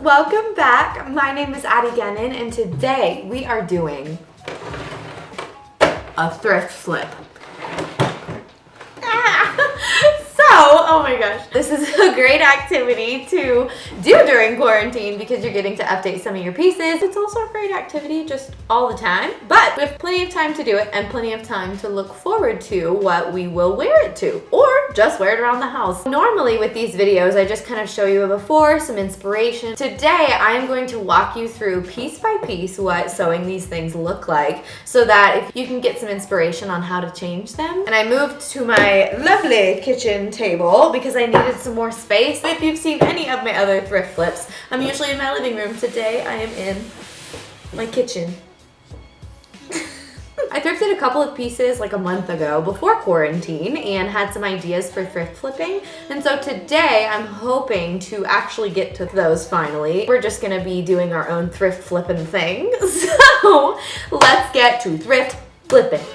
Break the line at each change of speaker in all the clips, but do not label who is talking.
welcome back. My name is Addie Gannon and today we are doing a thrift flip. Oh my gosh. This is a great activity to do during quarantine because you're getting to update some of your pieces. It's also a great activity just all the time, but we have plenty of time to do it and plenty of time to look forward to what we will wear it to or just wear it around the house. Normally with these videos, I just kind of show you a before, some inspiration. Today, I am going to walk you through piece by piece what sewing these things look like so that if you can get some inspiration on how to change them. And I moved to my lovely kitchen table because I needed some more space. If you've seen any of my other thrift flips, I'm usually in my living room. Today I am in my kitchen. I thrifted a couple of pieces like a month ago before quarantine and had some ideas for thrift flipping. And so today I'm hoping to actually get to those finally. We're just gonna be doing our own thrift flipping thing. So let's get to thrift flipping.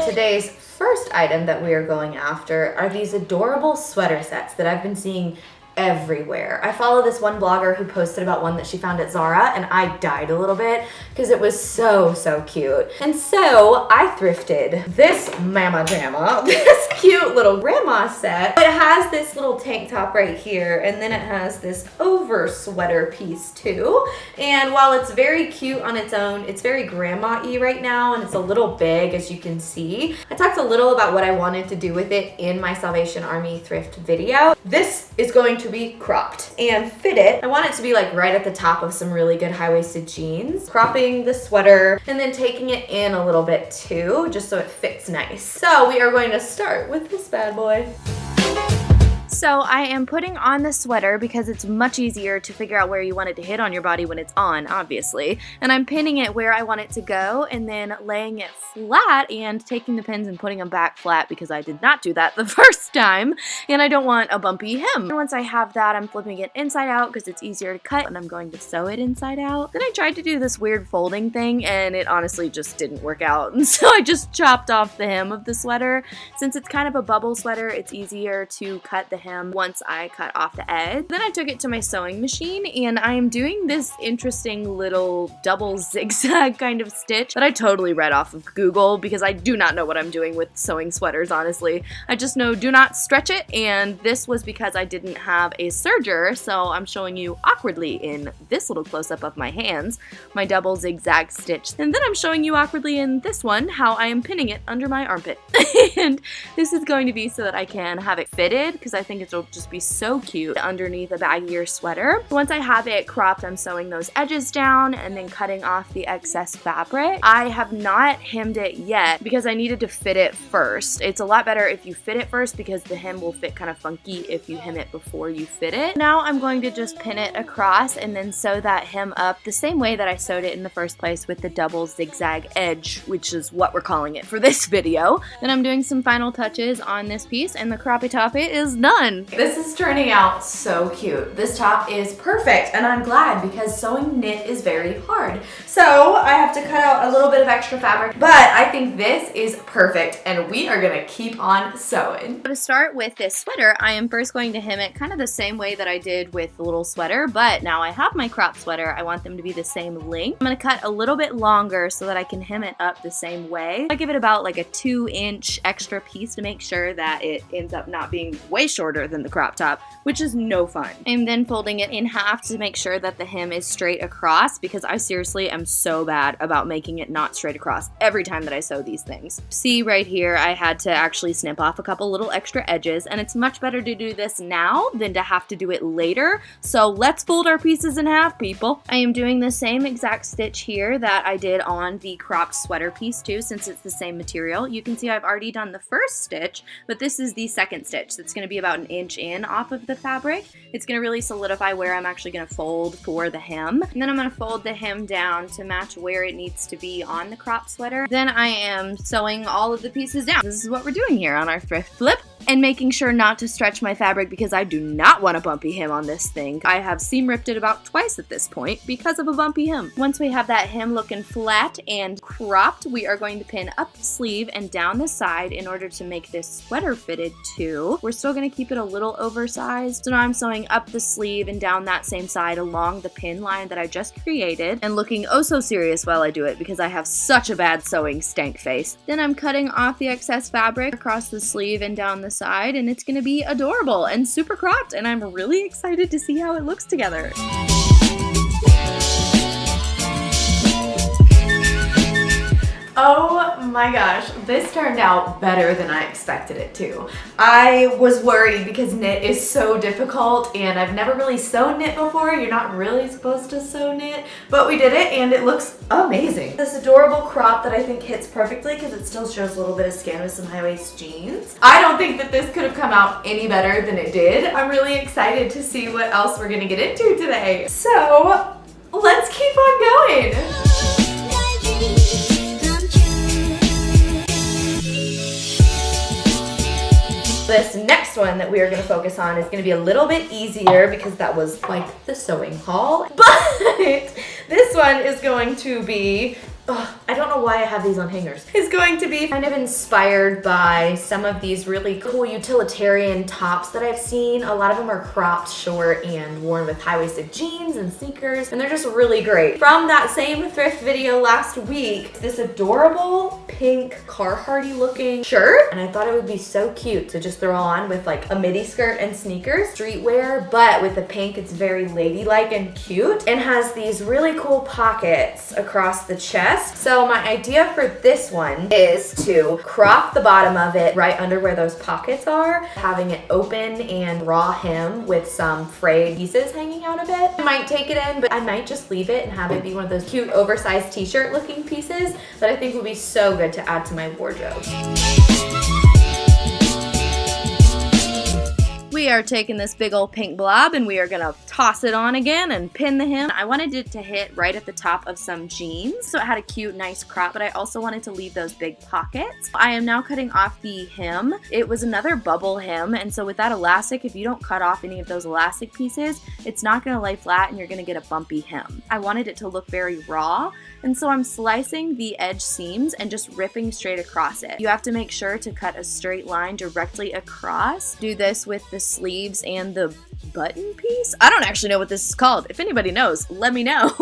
Today's first item that we are going after are these adorable sweater sets that I've been seeing everywhere. I follow this one blogger who posted about one that she found at Zara and I died a little bit because it was so cute. And so I thrifted this mama jamma, this cute little grandma set. It has this little tank top right here and then it has this over sweater piece too. And while it's very cute on its own, it's very grandma-y right now and it's a little big as you can see. I talked a little about what I wanted to do with it in my Salvation Army thrift video. This is going to be cropped and fitted. I want it to be like right at the top of some really good high-waisted jeans. Cropping the sweater and then taking it in a little bit too, just so it fits nice. So we are going to start with this bad boy. So I am putting on the sweater because it's much easier to figure out where you want it to hit on your body when it's on, obviously. And I'm pinning it where I want it to go and then laying it flat and taking the pins and putting them back flat because I did not do that the first time and I don't want a bumpy hem. And once I have that, I'm flipping it inside out because it's easier to cut and I'm going to sew it inside out. Then I tried to do this weird folding thing and it honestly just didn't work out. And so I just chopped off the hem of the sweater. Since it's kind of a bubble sweater, it's easier to cut the hem once I cut off the edge. Then I took it to my sewing machine and I am doing this interesting little double zigzag kind of stitch that I totally read off of Google because I do not know what I'm doing with sewing sweaters, honestly. I just know do not stretch it, and this was because I didn't have a serger, so I'm showing you awkwardly in this little close-up of my hands, my double zigzag stitch. And then I'm showing you awkwardly in this one how I am pinning it under my armpit. And this is going to be so that I can have it fitted because I think it'll just be so cute underneath a baggier sweater. Once I have it cropped, I'm sewing those edges down and then cutting off the excess fabric. I have not hemmed it yet because I needed to fit it first. It's a lot better if you fit it first because the hem will fit kind of funky if you hem it before you fit it. Now I'm going to just pin it across and then sew that hem up the same way that I sewed it in the first place with the double zigzag edge, which is what we're calling it for this video. Then I'm doing some final touches on this piece and the croppy toppy is done. This is turning out so cute. This top is perfect and I'm glad because sewing knit is very hard. So I have to cut out a little bit of extra fabric, but I think this is perfect and we are gonna keep on sewing. To start with this sweater, I am first going to hem it kind of the same way that I did with the little sweater, but now I have my crop sweater. I want them to be the same length. I'm gonna cut a little bit longer so that I can hem it up the same way. I give it about like a 2-inch extra piece to make sure that it ends up not being way shorter than the crop top, which is no fun. I'm then folding it in half to make sure that the hem is straight across because I seriously am so bad about making it not straight across every time that I sew these things. See right here, I had to actually snip off a couple little extra edges and it's much better to do this now than to have to do it later. So let's fold our pieces in half, people. I am doing the same exact stitch here that I did on the cropped sweater piece too, since it's the same material. You can see I've already done the first stitch, but this is the second stitch. That's going to be about 1 inch in off of the fabric. It's going to really solidify where I'm actually going to fold for the hem. And then I'm going to fold the hem down to match where it needs to be on the crop sweater. Then I am sewing all of the pieces down. This is what we're doing here on our thrift flip.
and making sure not to stretch my fabric because I do not want a bumpy hem on this thing. I have seam ripped it about twice at this point because of a bumpy hem. Once we have that hem looking flat and cropped, we are going to pin up the sleeve and down the side in order to make this sweater fitted too. We're still going to keep it a little oversized, so now I'm sewing up the sleeve and down that same side along the pin line that I just created, and looking oh so serious while I do it because I have such a bad sewing stank face. Then I'm cutting off the excess fabric across the sleeve and down the side, and it's going to be adorable and super cropped, and I'm really excited to see how it looks together.
Oh my gosh, this turned out better than I expected it to. I was worried because knit is so difficult and I've never really sewn knit before. You're not really supposed to sew knit, but we did it and it looks amazing. This adorable crop that I think hits perfectly because it still shows a little bit of skin with some high-waist jeans. I don't think that this could have come out any better than it did. I'm really excited to see what else we're gonna get into today. So let's keep on going. This next one that we are going to focus on is going to be a little bit easier because that was like the sewing haul. But this one is going to be, I don't know why I have these on hangers. It's going to be kind of inspired by some of these really cool utilitarian tops that I've seen. A lot of them are cropped short and worn with high-waisted jeans and sneakers, and they're just really great. From that same thrift video last week, this adorable pink Carharty looking shirt, and I thought it would be so cute to just throw on with like a midi skirt and sneakers, streetwear, but with the pink it's very ladylike and cute, and has these really cool pockets across the chest. So my idea for this one is to crop the bottom of it right under where those pockets are, having it open and raw hem with some frayed pieces hanging out of it. I might take it in, but I might just leave it and have it be one of those cute oversized t-shirt looking pieces that I think would be so good to add to my wardrobe.
We are taking this big old pink blob and we are gonna toss it on again and pin the hem. I wanted it to hit right at the top of some jeans, so it had a cute, nice crop, but I also wanted to leave those big pockets. I am now cutting off the hem. It was another bubble hem, and so with that elastic, if you don't cut off any of those elastic pieces, it's not gonna lay flat and you're gonna get a bumpy hem. I wanted it to look very raw, and so I'm slicing the edge seams and just ripping straight across it. You have to make sure to cut a straight line directly across. Do this with the sleeves and the button piece? I don't actually know what this is called. If anybody knows, let me know.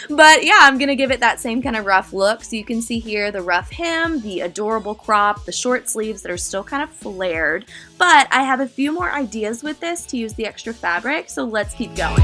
But yeah, I'm gonna give it that same kind of rough look. So you can see here the rough hem, the adorable crop, the short sleeves that are still kind of flared. But I have a few more ideas with this to use the extra fabric, so let's keep going.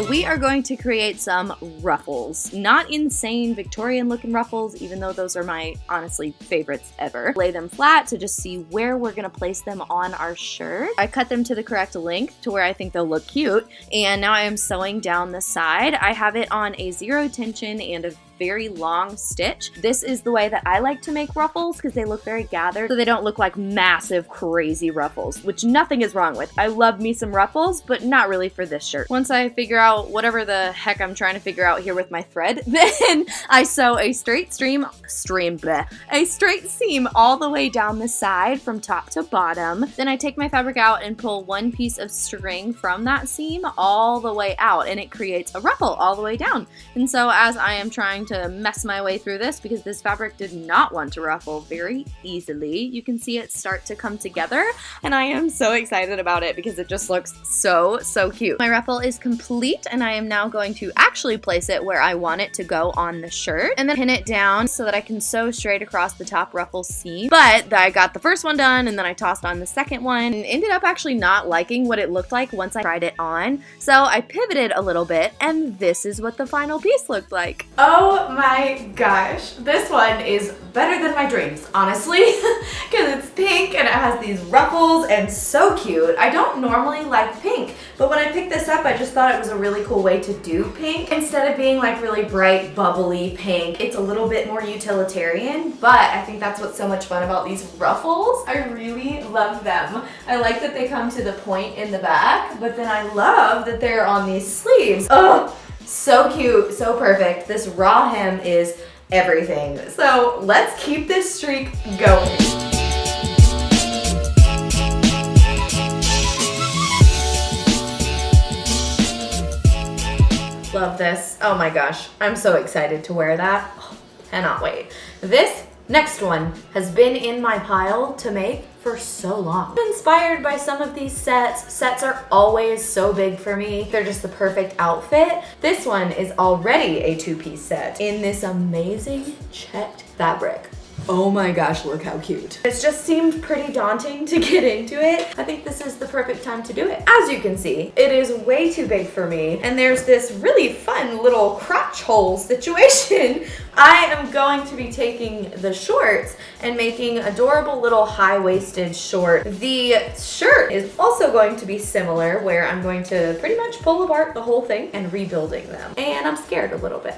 We are going to create some ruffles. Not insane Victorian looking ruffles, even though those are my honestly favorites ever. Lay them flat to just see where we're gonna place them on our shirt. I cut them to the correct length to where I think they'll look cute, and now I am sewing down the side. I have it on a 0 tension and a very long stitch. This is the way that I like to make ruffles because they look very gathered, so they don't look like massive crazy ruffles, which nothing is wrong with. I love me some ruffles, but not really for this shirt. Once I figure out whatever the heck I'm trying to figure out here with my thread, then I sew a straight seam all the way down the side from top to bottom. Then I take my fabric out and pull one piece of string from that seam all the way out, and it creates a ruffle all the way down. And so as I am trying to mess my way through this, because this fabric did not want to ruffle very easily, you can see it start to come together, and I am so excited about it because it just looks so cute. My ruffle is complete, and I am now going to actually place it where I want it to go on the shirt and then pin it down so that I can sew straight across the top ruffle seam. But I got the first one done and then I tossed on the second one and ended up actually not liking what it looked like once I tried it on. So I pivoted a little bit, and this is what the final piece looked like.
Oh my gosh, this one is better than my dreams, honestly, because it's pink and it has these ruffles and so cute. I don't normally like pink, but when I picked this up, I just thought it was a really cool way to do pink. Instead of being like really bright, bubbly pink, it's a little bit more utilitarian, but I think that's what's so much fun about these ruffles. I really love them. I like that they come to the point in the back, but then I love that they're on these sleeves. Oh, So cute, so perfect. This raw hem is everything. So let's keep this streak going. Love this. Oh my gosh, I'm so excited to wear that. Oh, cannot wait. This next one has been in my pile to make for so long. I'm inspired by some of these sets. Sets are always so big for me. They're just the perfect outfit. This one is already a two-piece set in this amazing checked fabric. Oh my gosh, look how cute. It's just seemed pretty daunting to get into it. I think this is the perfect time to do it. As you can see, it is way too big for me, and there's this really fun little crotch hole situation. I am going to be taking the shorts and making adorable little high-waisted short. The shirt is also going to be similar, where I'm going to pretty much pull apart the whole thing and rebuilding them. And I'm scared a little bit.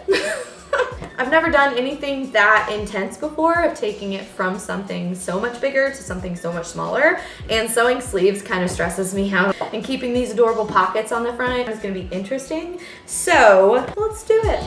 I've never done anything that intense before, of taking it from something so much bigger to something so much smaller, and sewing sleeves kind of stresses me out, and keeping these adorable pockets on the front is going to be interesting. So let's do it.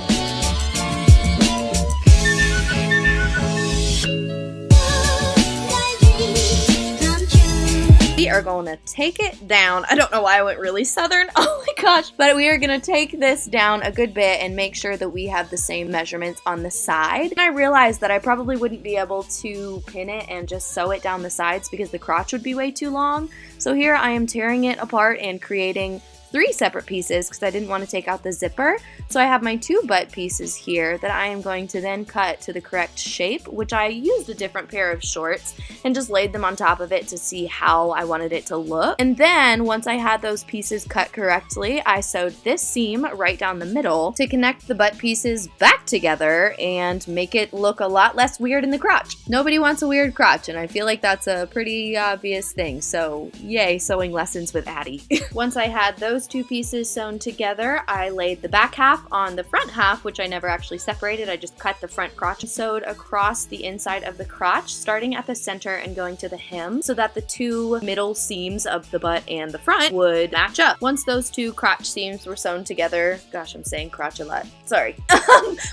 We are going to take it down. I don't know why I went really southern. Oh my gosh. But we are going to take this down a good bit and make sure that we have the same measurements on the side. And I realized that I probably wouldn't be able to pin it and just sew it down the sides because the crotch would be way too long. So here I am tearing it apart and creating 3 separate pieces because I didn't want to take out the zipper. So I have my 2 butt pieces here that I am going to then cut to the correct shape, which I used a different pair of shorts and just laid them on top of it to see how I wanted it to look. And then once I had those pieces cut correctly, I sewed this seam right down the middle to connect the butt pieces back together and make it look a lot less weird in the crotch. Nobody wants a weird crotch, and I feel like that's a pretty obvious thing. So yay, sewing lessons with Addie. Once I had those 2 pieces sewn together, I laid the back half on the front half, which I never actually separated. I just cut the front crotch and sewed across the inside of the crotch, starting at the center and going to the hem, so that the 2 middle seams of the butt and the front would match up. Once those 2 crotch seams were sewn together, gosh, I'm saying crotch a lot, sorry.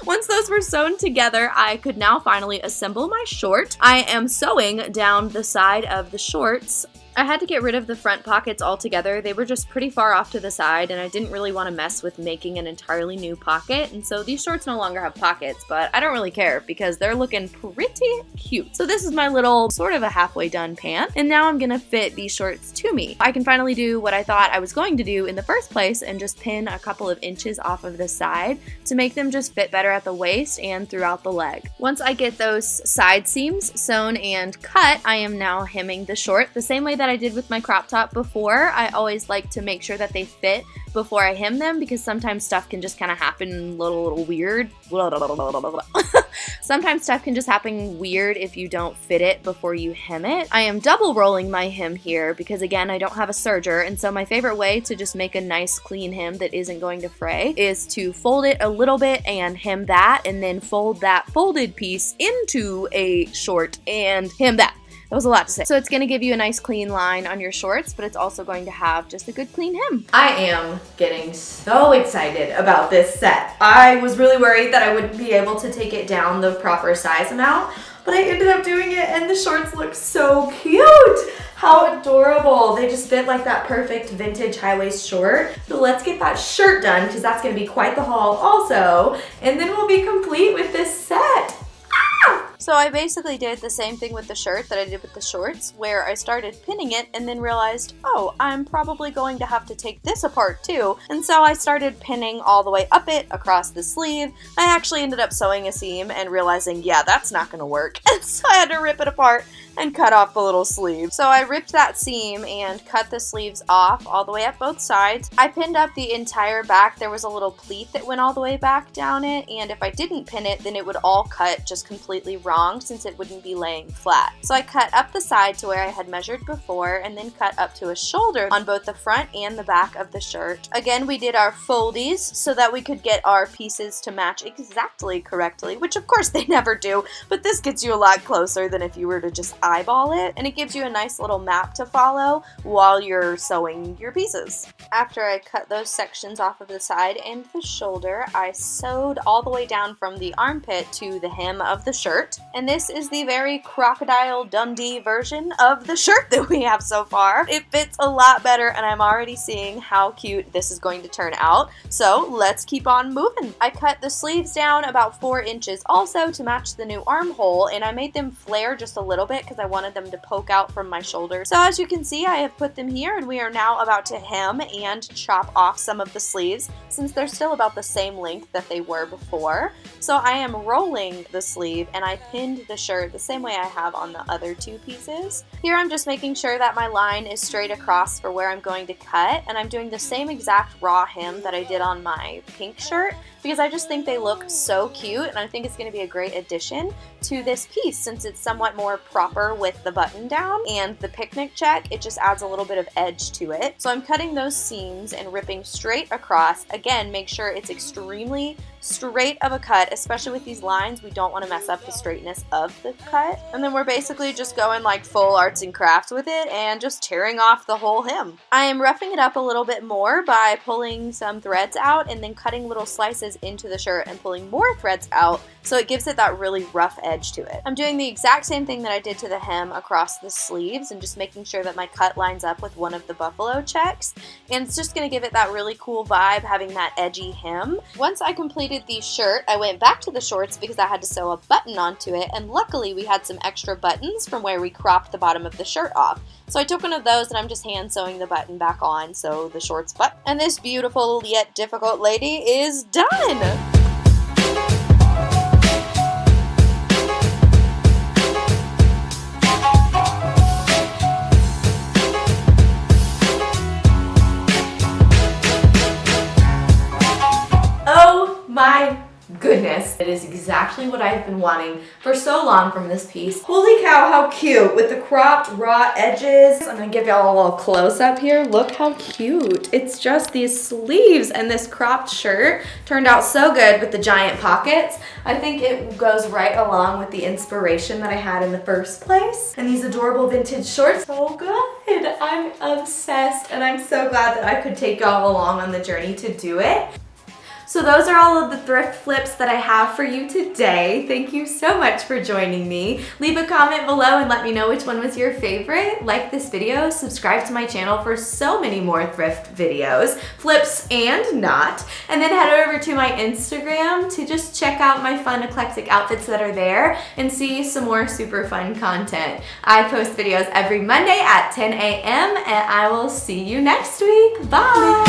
Once those were sewn together, I could now finally assemble my short. I am sewing down the side of the shorts. I had to get rid of the front pockets altogether. They were just pretty far off to the side, and I didn't really want to mess with making an entirely new pocket, and so these shorts no longer have pockets, but I don't really care because they're looking pretty cute. So this is my little sort of a halfway done pant, and now I'm gonna fit these shorts to me. I can finally do what I thought I was going to do in the first place and just pin a couple of inches off of the side to make them just fit better at the waist and throughout the leg. Once I get those side seams sewn and cut, I am now hemming the short the same way that I did with my crop top before. I always like to make sure that they fit before I hem them because sometimes stuff can just kind of happen a little weird. Sometimes stuff can just happen weird if you don't fit it before you hem it. I am double rolling my hem here because again, I don't have a serger, and so my favorite way to just make a nice clean hem that isn't going to fray is to fold it a little bit and hem that, and then fold that folded piece into a short and hem that. That was a lot to say. So it's going to give you a nice clean line on your shorts, but it's also going to have just a good clean hem.
I am getting so excited about this set. I was really worried that I wouldn't be able to take it down the proper size amount, but I ended up doing it and the shorts look so cute. How adorable. They just fit like that perfect vintage high-waist short. So let's get that shirt done because that's going to be quite the haul also, and then we'll be complete with this set.
So I basically did the same thing with the shirt that I did with the shorts, where I started pinning it and then realized, oh, I'm probably going to have to take this apart too. And so I started pinning all the way up it across the sleeve. I actually ended up sewing a seam and realizing, yeah, that's not gonna work. And so I had to rip it apart and cut off the little sleeve. So I ripped that seam and cut the sleeves off all the way up both sides. I pinned up the entire back. There was a little pleat that went all the way back down it, and if I didn't pin it, then it would all cut just completely wrong since it wouldn't be laying flat. So I cut up the side to where I had measured before and then cut up to a shoulder on both the front and the back of the shirt. Again, we did our foldies so that we could get our pieces to match exactly correctly, which of course they never do, but this gets you a lot closer than if you were to just eyeball it, and it gives you a nice little map to follow while you're sewing your pieces. After I cut those sections off of the side and the shoulder, I sewed all the way down from the armpit to the hem of the shirt, and this is the very Crocodile Dundee version of the shirt that we have so far. It fits a lot better, and I'm already seeing how cute this is going to turn out, so let's keep on moving. I cut the sleeves down about 4 inches also to match the new armhole, and I made them flare just a little bit because I wanted them to poke out from my shoulder. So as you can see, I have put them here, and we are now about to hem and chop off some of the sleeves since they're still about the same length that they were before. So I am rolling the sleeve, and I pinned the shirt the same way I have on the other 2 pieces. Here I'm just making sure that my line is straight across for where I'm going to cut, and I'm doing the same exact raw hem that I did on my pink shirt because I just think they look so cute, and I think it's going to be a great addition to this piece since it's somewhat more proper with the button down and the picnic check. It just adds a little bit of edge to it. So I'm cutting those seams and ripping straight across. Again, make sure it's extremely straight of a cut, especially with these lines. We don't want to mess up the straightness of the cut. And then we're basically just going like full arts and crafts with it and just tearing off the whole hem. I am roughing it up a little bit more by pulling some threads out and then cutting little slices into the shirt and pulling more threads out so it gives it that really rough edge to it. I'm doing the exact same thing that I did to the hem across the sleeves and just making sure that my cut lines up with one of the buffalo checks, and it's just going to give it that really cool vibe having that edgy hem. Once I completed the shirt, I went back to the shorts because I had to sew a button onto it, and luckily we had some extra buttons from where we cropped the bottom of the shirt off. So I took one of those and I'm just hand sewing the button back on so the shorts button. And this beautiful yet difficult lady is done!
Oh my goodness. It is exactly what I've been wanting for so long from this piece. Holy cow, how cute with the cropped raw edges. I'm gonna give y'all a little close up here. Look how cute. It's just these sleeves and this cropped shirt turned out so good with the giant pockets. I think it goes right along with the inspiration that I had in the first place. And these adorable vintage shorts, so good. I'm obsessed, and I'm so glad that I could take y'all along on the journey to do it. So those are all of the thrift flips that I have for you today. Thank you so much for joining me. Leave a comment below and let me know which one was your favorite. Like this video, subscribe to my channel for so many more thrift videos, flips and not. And then head over to my Instagram to just check out my fun eclectic outfits that are there and see some more super fun content. I post videos every Monday at 10 a.m. and I will see you next week. Bye!